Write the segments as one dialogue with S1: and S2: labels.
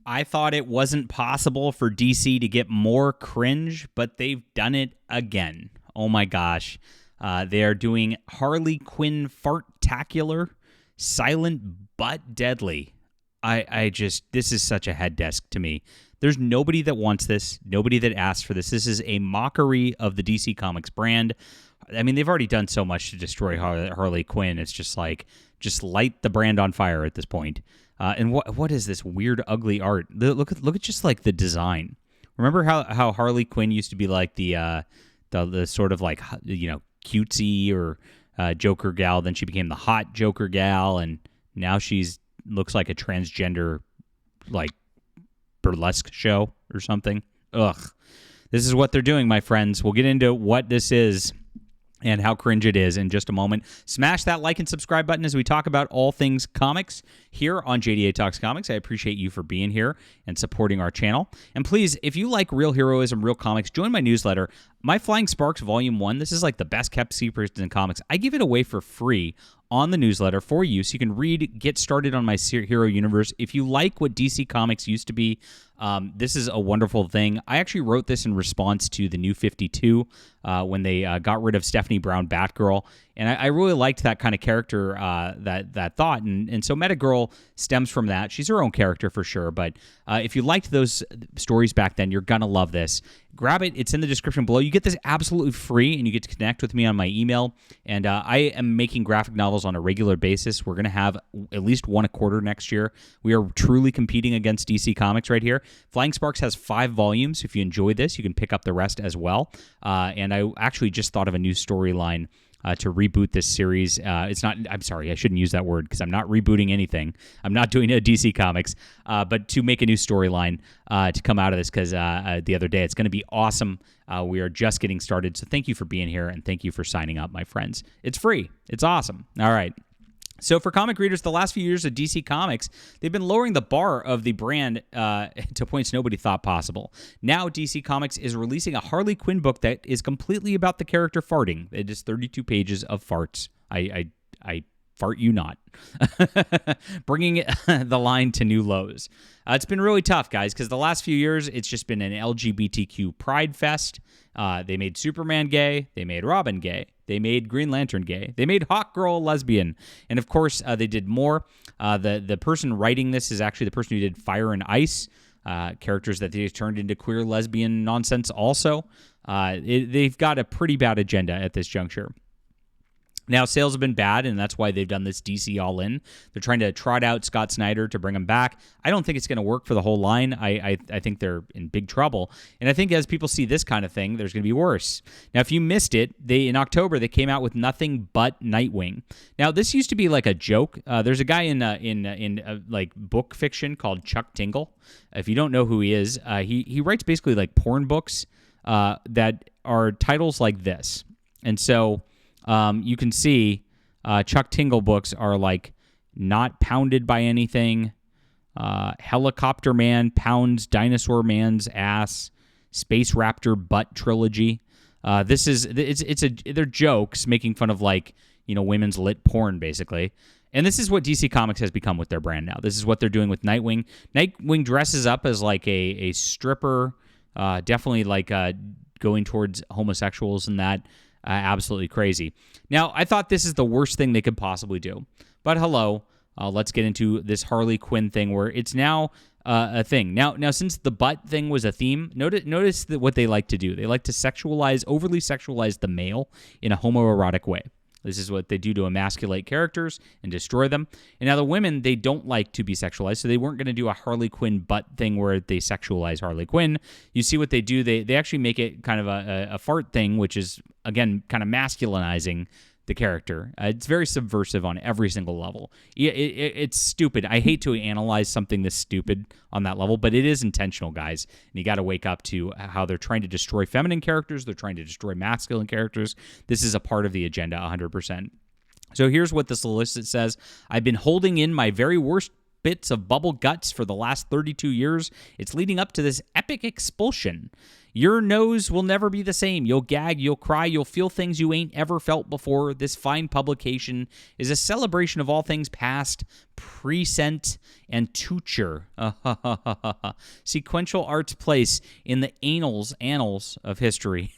S1: I thought it wasn't possible for DC to get more cringe, but they've done it again. Oh my gosh. They are doing Harley Quinn Fartacular, Silent but Deadly. This is such a head desk to me. There's nobody that wants this, nobody that asked for this. This is a mockery of the DC Comics brand. I mean, they've already done so much to destroy Harley Quinn. It's just like, just light the brand on fire at this point. And what is this weird, ugly art? Look at just like the design. Remember how Harley Quinn used to be like the sort of like, cutesy or Joker gal. Then she became the hot Joker gal, and now she's looks like a transgender like burlesque show or something. Ugh. This is what they're doing, my friends. We'll get into what this is and how cringe it is in just a moment. Smash that like and subscribe button as we talk about all things comics here on JDA Talks Comics. I appreciate you for being here and supporting our channel. And please, if you like real heroism, real comics, join my newsletter. My Flying Sparks Volume 1, this is like the best kept secrets in comics. I give it away for free on the newsletter for you, so you can read, get started on my hero universe. If you like what DC Comics used to be, this is a wonderful thing. I actually wrote this in response to the New 52 when they got rid of Stephanie Brown Batgirl, and I really liked that kind of character, that thought, and so Metagirl stems from that. She's her own character for sure, but if you liked those stories back then, you're gonna love this. Grab it. It's in the description below. You get this absolutely free, and you get to connect with me on my email. And I am making graphic novels on a regular basis. We're going to have at least one a quarter next year. We are truly competing against DC Comics right here. Flying Sparks has 5 volumes. If you enjoy this, you can pick up the rest as well. And I actually just thought of a new storyline to reboot this series. I'm sorry, I shouldn't use that word because I'm not rebooting anything. I'm not doing a DC Comics, but to make a new storyline to come out of this because the other day, it's going to be awesome. We are just getting started. So thank you for being here and thank you for signing up, my friends. It's free. It's awesome. All right. So for comic readers, the last few years of DC Comics, they've been lowering the bar of the brand to points nobody thought possible. Now DC Comics is releasing a Harley Quinn book that is completely about the character farting. It is 32 pages of farts. I fart you not. Bringing the line to new lows. It's been really tough, guys, because the last few years, it's just been an LGBTQ pride fest. They made Superman gay. They made Robin gay. They made Green Lantern gay. They made Hawk Girl lesbian. And, of course, they did more. The person writing this is actually the person who did Fire and Ice, characters that they turned into queer lesbian nonsense also. They've got a pretty bad agenda at this juncture. Now, sales have been bad, and that's why they've done this DC All-In. They're trying to trot out Scott Snyder to bring him back. I don't think it's going to work for the whole line. I think they're in big trouble. And I think as people see this kind of thing, there's going to be worse. Now, if you missed it, in October, they came out with Nothing Butt Nightwing. Now, this used to be like a joke. There's a guy in like book fiction called Chuck Tingle. If you don't know who he is, he writes basically like porn books that are titles like this. And so you can see Chuck Tingle books are like Not Pounded by Anything, Helicopter Man Pounds Dinosaur Man's Ass, Space Raptor Butt Trilogy. They're jokes making fun of like, women's lit porn basically. And this is what DC Comics has become with their brand now. This is what they're doing with Nightwing. Nightwing dresses up as like a stripper, definitely like going towards homosexuals and that. Absolutely crazy. Now, I thought this is the worst thing they could possibly do. But hello, let's get into this Harley Quinn thing where it's now a thing. Now, since the butt thing was a theme, notice that what they like to do. They like to overly sexualize the male in a homoerotic way. This is what they do to emasculate characters and destroy them. And now the women, they don't like to be sexualized, so they weren't going to do a Harley Quinn butt thing where they sexualize Harley Quinn. You see what they do? They actually make it kind of a fart thing, which is, again, kind of masculinizing the character. It's very subversive on every single level. It's stupid. I hate to analyze something this stupid on that level, but it is intentional, guys. And you got to wake up to how they're trying to destroy feminine characters. They're trying to destroy masculine characters. This is a part of the agenda, 100%. So here's what the solicit says. I've been holding in my very worst bits of bubble guts for the last 32 years. It's leading up to this epic expulsion. Your nose will never be the same. You'll gag, you'll cry, you'll feel things you ain't ever felt before. This fine publication is a celebration of all things past, present, and future. Sequential art's place in the annals of history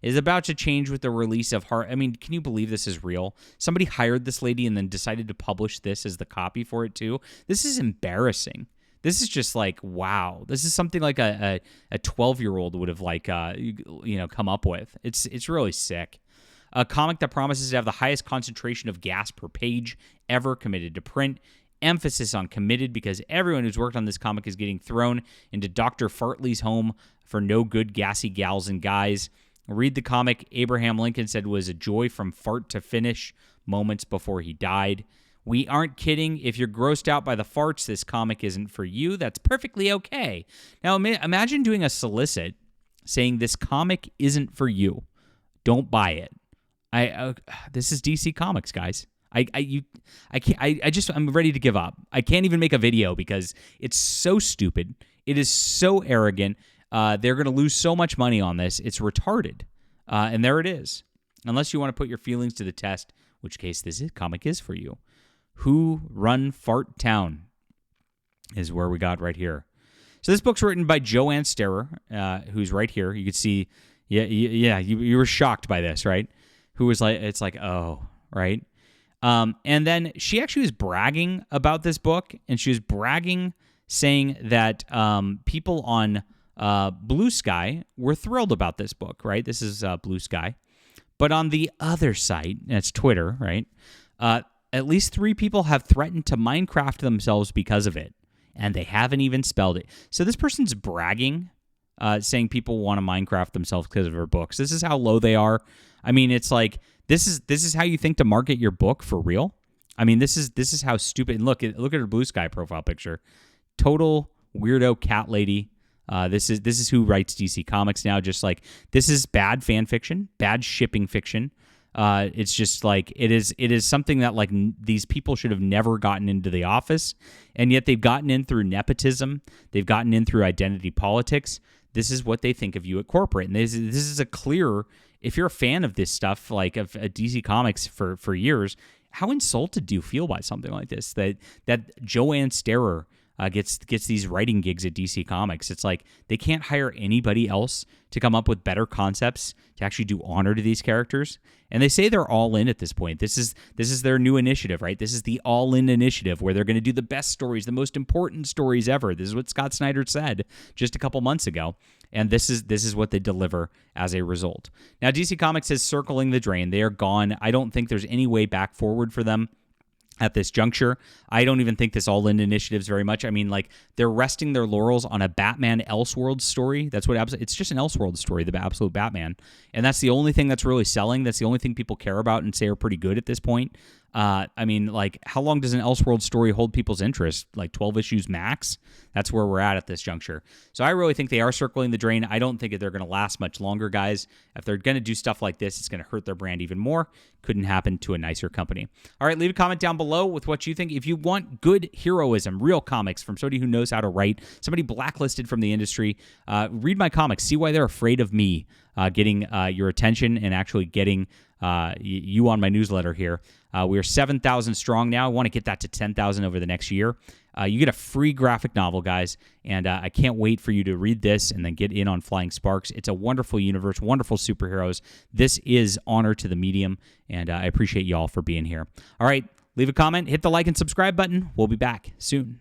S1: is about to change with the release of I mean, can you believe this is real? Somebody hired this lady and then decided to publish this as the copy for it too. This is embarrassing. This is just like, wow. This is something like a 12-year-old would have come up with. It's really sick. A comic that promises to have the highest concentration of gas per page ever committed to print. Emphasis on committed because everyone who's worked on this comic is getting thrown into Dr. Fartley's home for no good gassy gals and guys. Read the comic. Abraham Lincoln said was a joy from fart to finish moments before he died. We aren't kidding. If you're grossed out by the farts, this comic isn't for you. That's perfectly okay. Now, imagine doing a solicit saying this comic isn't for you. Don't buy it. This is DC Comics, guys. I'm ready to give up. I can't even make a video because it's so stupid. It is so arrogant. They're going to lose so much money on this. It's retarded. And there it is. Unless you want to put your feelings to the test, which case this comic is for you. Who Run Fart Town is where we got right here. So this book's written by Joanne Starer, who's right here. You could see, you were shocked by this, right? Who was like, it's like, oh, right? And then she actually was bragging about this book, and she was bragging, saying that people on Blue Sky were thrilled about this book, right? This is Blue Sky. But on the other site, that's Twitter, right? At least 3 people have threatened to Minecraft themselves because of it, and they haven't even spelled it. So this person's bragging, saying people want to Minecraft themselves because of her books. This is how low they are. I mean, it's like this is how you think to market your book for real. I mean, this is how stupid. And look at her Blue Sky profile picture. Total weirdo cat lady. This is who writes DC Comics now. Just like this is bad fan fiction, bad shipping fiction. It's just like it is something that like these people should have never gotten into the office, and yet they've gotten in through nepotism. They've gotten in through identity politics. This is what they think of you at corporate, and this is a clear. If you're a fan of this stuff, like of DC Comics for years, how insulted do you feel by something like this? That Joanne Starer gets these writing gigs at DC Comics. It's like they can't hire anybody else to come up with better concepts to actually do honor to these characters. And they say they're all in at this point. This is their new initiative, right? This is the all-in initiative where they're going to do the best stories, the most important stories ever. This is what Scott Snyder said just a couple months ago. And this is what they deliver as a result. Now, DC Comics is circling the drain. They are gone. I don't think there's any way back forward for them at this juncture. I don't even think this all-in initiative's very much. I mean, like, they're resting their laurels on a Batman Elseworlds story. That's what it's just an Elseworlds story, the absolute Batman. And that's the only thing that's really selling. That's the only thing people care about and say are pretty good at this point. I mean, like, how long does an Elseworlds story hold people's interest? Like 12 issues max? That's where we're at this juncture. So I really think they are circling the drain. I don't think that they're going to last much longer, guys. If they're going to do stuff like this, it's going to hurt their brand even more. Couldn't happen to a nicer company. All right, leave a comment down below with what you think. If you want good heroism, real comics from somebody who knows how to write, somebody blacklisted from the industry, read my comics. See why they're afraid of me getting your attention and actually getting you on my newsletter here. We are 7,000 strong now. I want to get that to 10,000 over the next year. You get a free graphic novel, guys, and I can't wait for you to read this and then get in on Flying Sparks. It's a wonderful universe, wonderful superheroes. This is honor to the medium, and I appreciate you all for being here. All right, leave a comment, hit the like and subscribe button. We'll be back soon.